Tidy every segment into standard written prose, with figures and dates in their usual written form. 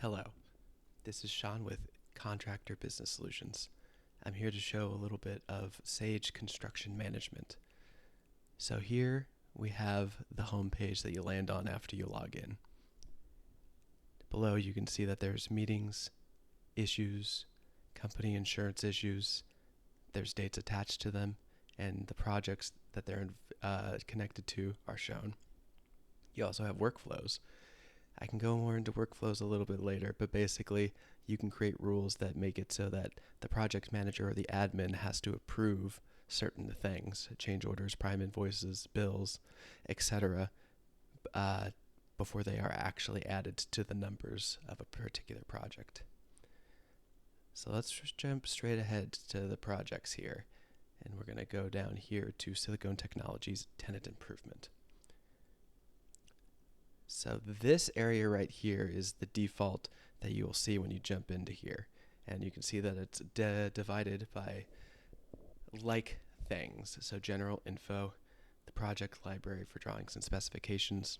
Hello, this is Sean with Contractor Business Solutions. I'm here to show a little bit of Sage Construction Management. So here we have the home page that you land on after you log in. Below you can see that there's meetings, issues, company insurance issues, there's dates attached to them, and the projects that they're connected to are shown. You also have workflows. I can go more into workflows a little bit later, but basically you can create rules that make it so that the project manager or the admin has to approve certain things, change orders, prime invoices, bills, etc., before they are actually added to the numbers of a particular project. So let's just jump straight ahead to the projects here, and we're going to go down here to Silicone Technologies Tenant Improvement. So this area right here is the default that you will see when you jump into here. And you can see that it's divided by like things. So general info, the project library for drawings and specifications,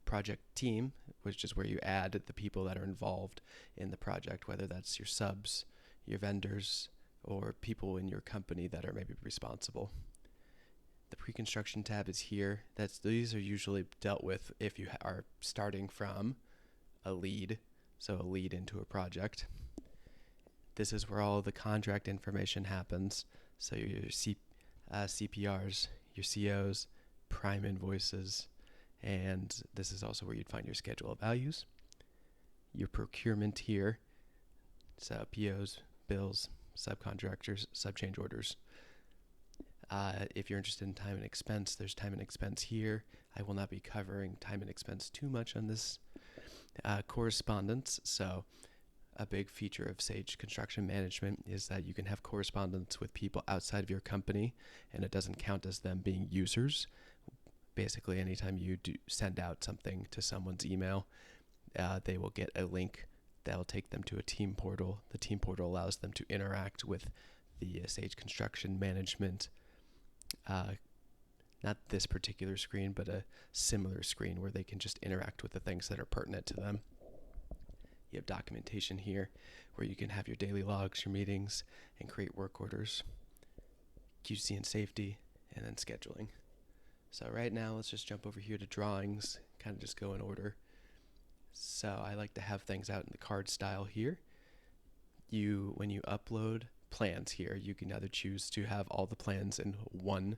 project team, which is where you add the people that are involved in the project, whether that's your subs, your vendors, or people in your company that are maybe responsible. The pre-construction tab is here. These are usually dealt with if you are starting from a lead, so a lead into a project. This is where all the contract information happens. So your CPRs, your COs, prime invoices, and this is also where you'd find your schedule of values. Your procurement here, so POs, bills, subcontractors, sub-change orders. If you're interested in time and expense, there's time and expense here. I will not be covering time and expense too much on this. Correspondence. So a big feature of Sage Construction Management is that you can have correspondence with people outside of your company, and it doesn't count as them being users. Basically, anytime you do send out something to someone's email, they will get a link that will take them to a team portal. The team portal allows them to interact with the Sage Construction Management not this particular screen, but a similar screen where they can just interact with the things that are pertinent to them. You have documentation here where you can have your daily logs, your meetings, and create work orders, QC and safety, and then scheduling. So right now, let's just jump over here to drawings, kind of just go in order. So I like to have things out in the card style here. When you upload plans here, you can either choose to have all the plans in one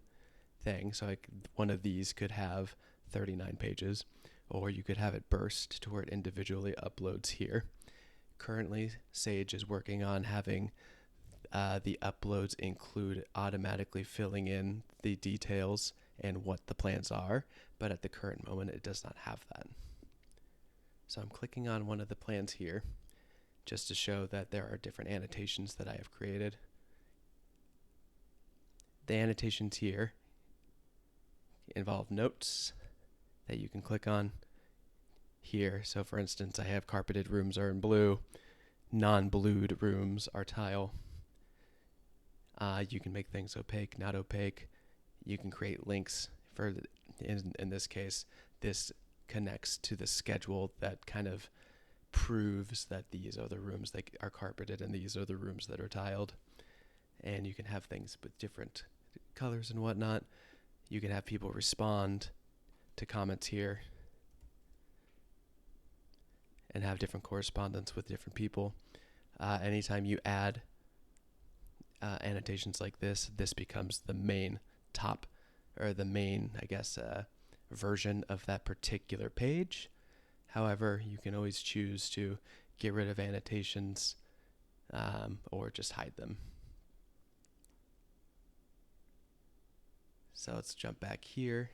thing, so one of these could have 39 pages, or you could have it burst to where it individually uploads here. Currently, Sage is working on having the uploads include automatically filling in the details and what the plans are, but at the current moment it does not have that. So I'm clicking on one of the plans here just to show that there are different annotations that I have created. The annotations here involve notes that you can click on here. So for instance, I have carpeted rooms are in blue, non-blued rooms are tile. You can make things opaque, not opaque. You can create links for, in this case, this connects to the schedule that kind of proves that these are the rooms that are carpeted and these are the rooms that are tiled. And you can have things with different colors and whatnot. You can have people respond to comments here and have different correspondence with different people. Anytime you add annotations like this becomes the main version of that particular page. However, you can always choose to get rid of annotations or just hide them. So let's jump back here.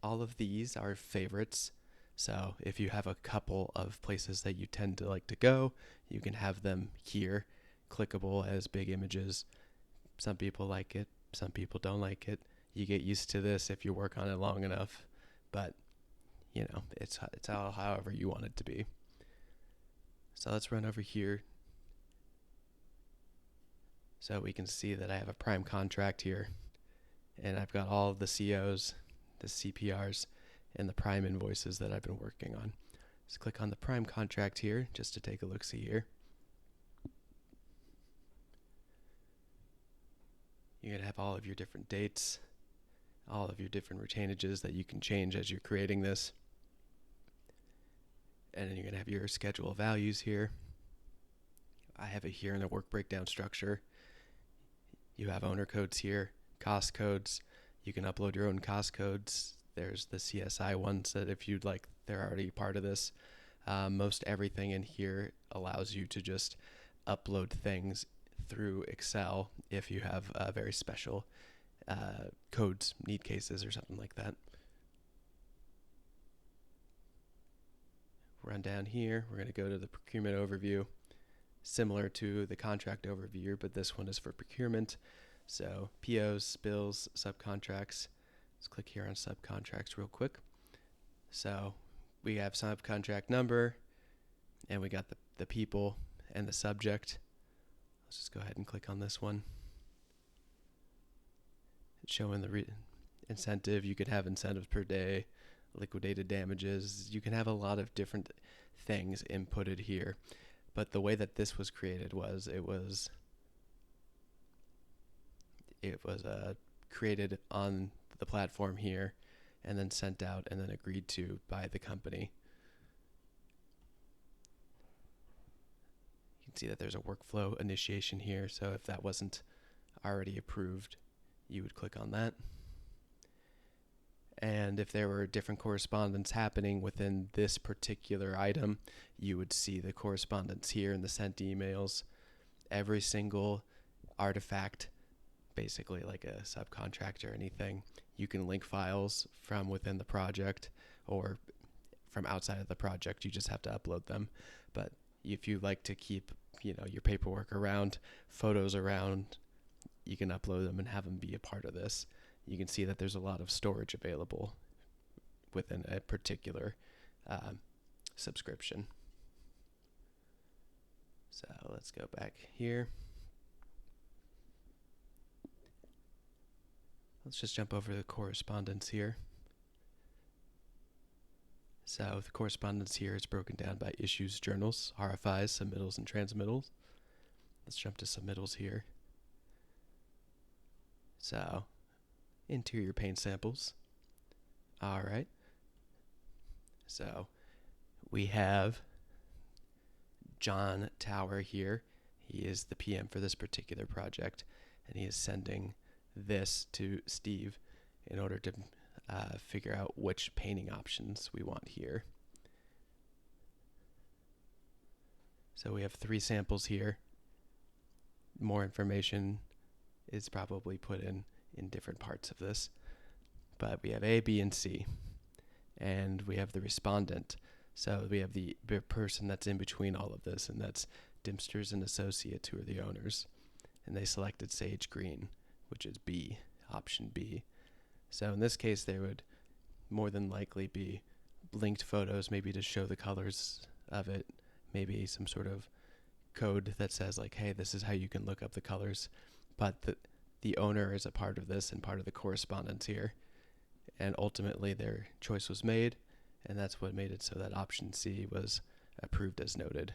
All of these are favorites. So if you have a couple of places that you tend to like to go, you can have them here, clickable as big images. Some people like it, some people don't like it. You get used to this if you work on it long enough, but you know, it's all however you want it to be. So let's run over here. So we can see that I have a prime contract here, and I've got all of the COs, the CPRs, and the prime invoices that I've been working on. Let's click on the prime contract here just to take a look-see here. You're going to have all of your different dates, all of your different retainages that you can change as you're creating this. And then you're going to have your schedule of values here. I have it here in the work breakdown structure. You have owner codes here, cost codes. You can upload your own cost codes. There's the CSI ones that if you'd like, they're already part of this. Most everything in here allows you to just upload things through Excel if you have very special codes, need cases, or something like that. Run down here. We're going to go to the procurement overview, similar to the contract overview, but this one is for procurement. So POs, bills, subcontracts. Let's click here on subcontracts real quick. So we have subcontract number, and we got the people and the subject. Let's just go ahead and click on this one. It's showing the incentive. You could have incentives per day, liquidated damages. You can have a lot of different things inputted here. But the way that this was created was it was created on the platform here and then sent out and then agreed to by the company. You can see that there's a workflow initiation here, so if that wasn't already approved, you would click on that. And if there were different correspondence happening within this particular item, you would see the correspondence here in the sent emails. Every single artifact, basically like a subcontract or anything, you can link files from within the project or from outside of the project. You just have to upload them. But if you like to keep, your paperwork around, photos around, you can upload them and have them be a part of this. You can see that there's a lot of storage available within a particular subscription. So let's go back here. Let's just jump over the correspondence here. So the correspondence here is broken down by issues, journals, RFIs, submittals, and transmittals. Let's jump to submittals here. So interior paint samples. All right. So we have John Tower here. He is the PM for this particular project, and he is sending this to Steve in order to figure out which painting options we want here. So we have 3 samples here. More information is probably put in different parts of this, but we have A, B, and C, and we have the respondent. So we have the person that's in between all of this, and that's Dempsters and Associates, who are the owners, and they selected Sage Green, which is B, option B. So in this case, there would more than likely be linked photos, maybe to show the colors of it, maybe some sort of code that says like, hey, this is how you can look up the colors, but the owner is a part of this and part of the correspondence here. And ultimately their choice was made, and that's what made it so that option C was approved as noted.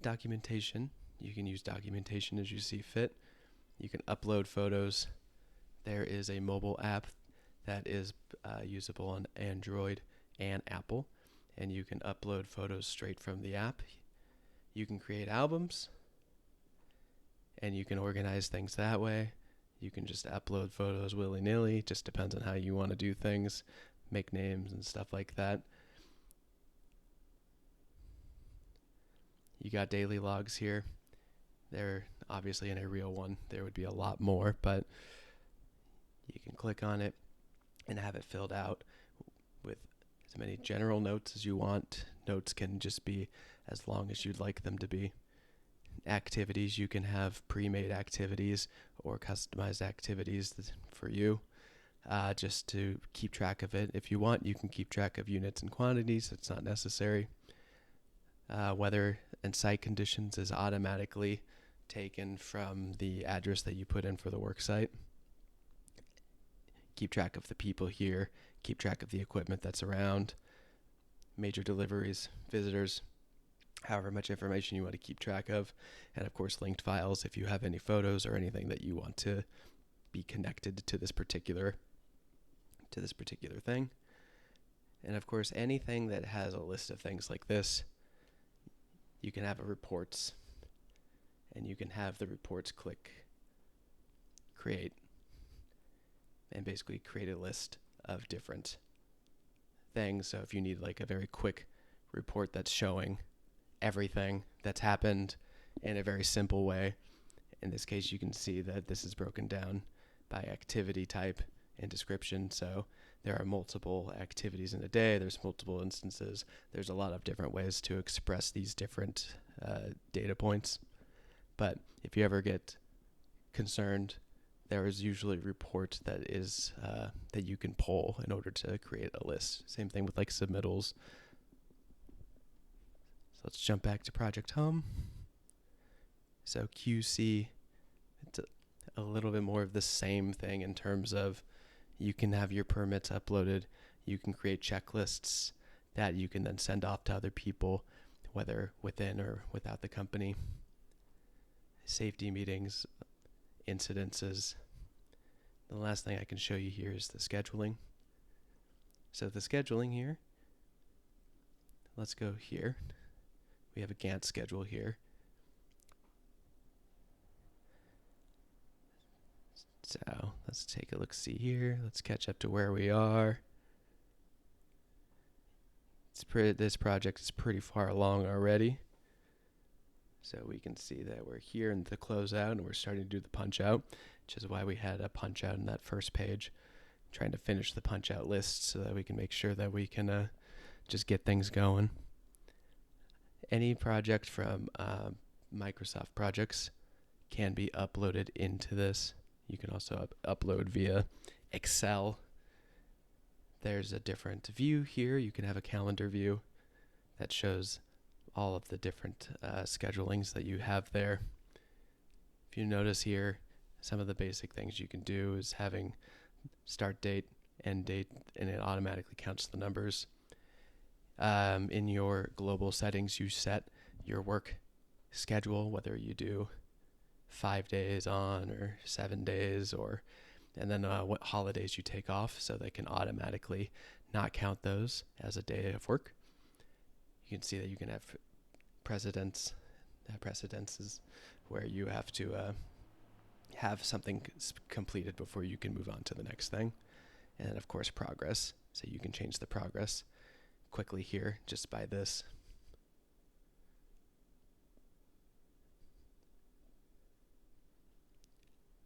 Documentation. You can use documentation as you see fit. You can upload photos. There is a mobile app that is usable on Android and Apple, and you can upload photos straight from the app. You can create albums, and you can organize things that way. You can just upload photos willy-nilly, just depends on how you want to do things, make names and stuff like that. You got daily logs here. They're obviously in a real one. There would be a lot more, but you can click on it and have it filled out with as many general notes as you want. Notes can just be as long as you'd like them to be. Activities, you can have pre-made activities or customized activities for you, just to keep track of it. If you want, you can keep track of units and quantities. It's not necessary. Weather and site conditions is automatically taken from the address that you put in for the work site. Keep track of the people here, keep track of the equipment that's around, major deliveries, visitors, however much information you want to keep track of, and of course linked files if you have any photos or anything that you want to be connected to this particular thing. And of course anything that has a list of things like this, you can have a reports, and you can have the reports click create and basically create a list of different things. So if you need like a very quick report that's showing everything that's happened in a very simple way, in this case you can see that this is broken down by activity type and description. So there are multiple activities in a day, there's multiple instances, there's a lot of different ways to express these different data points. But if you ever get concerned, there is usually a report that is that you can pull in order to create a list. Same thing with like submittals. So let's jump back to Project Home. So QC, it's a little bit more of the same thing in terms of you can have your permits uploaded, you can create checklists that you can then send off to other people, whether within or without the company. Safety meetings, incidences. The last thing I can show you here is the scheduling. So the scheduling here, let's go here. We have a Gantt schedule here. So let's take a look-see here. Let's catch up to where we are. This project is pretty far along already. So we can see that we're here in the closeout and we're starting to do the punch out, which is why we had a punch out in that first page, trying to finish the punch out list so that we can make sure that we can just get things going. Any project from Microsoft projects can be uploaded into this. You can also upload via Excel. There's a different view here. You can have a calendar view that shows all of the different schedulings that you have there. If you notice here, some of the basic things you can do is having start date, end date, and it automatically counts the numbers. In your global settings, you set your work schedule, whether you do 5 days on or 7 days, and then what holidays you take off, so they can automatically not count those as a day of work. You can see that you can have precedences where you have to have something completed before you can move on to the next thing. And of course progress, so you can change the progress quickly here just by this.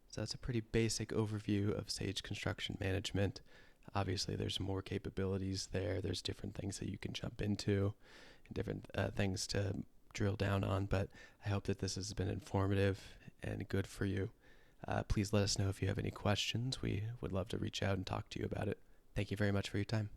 So that's a pretty basic overview of Sage Construction Management. Obviously there's more capabilities there, there's different things that you can jump into, different things to drill down on, but I hope that this has been informative and good for you. Please let us know if you have any questions. We would love to reach out and talk to you about it. Thank you very much for your time.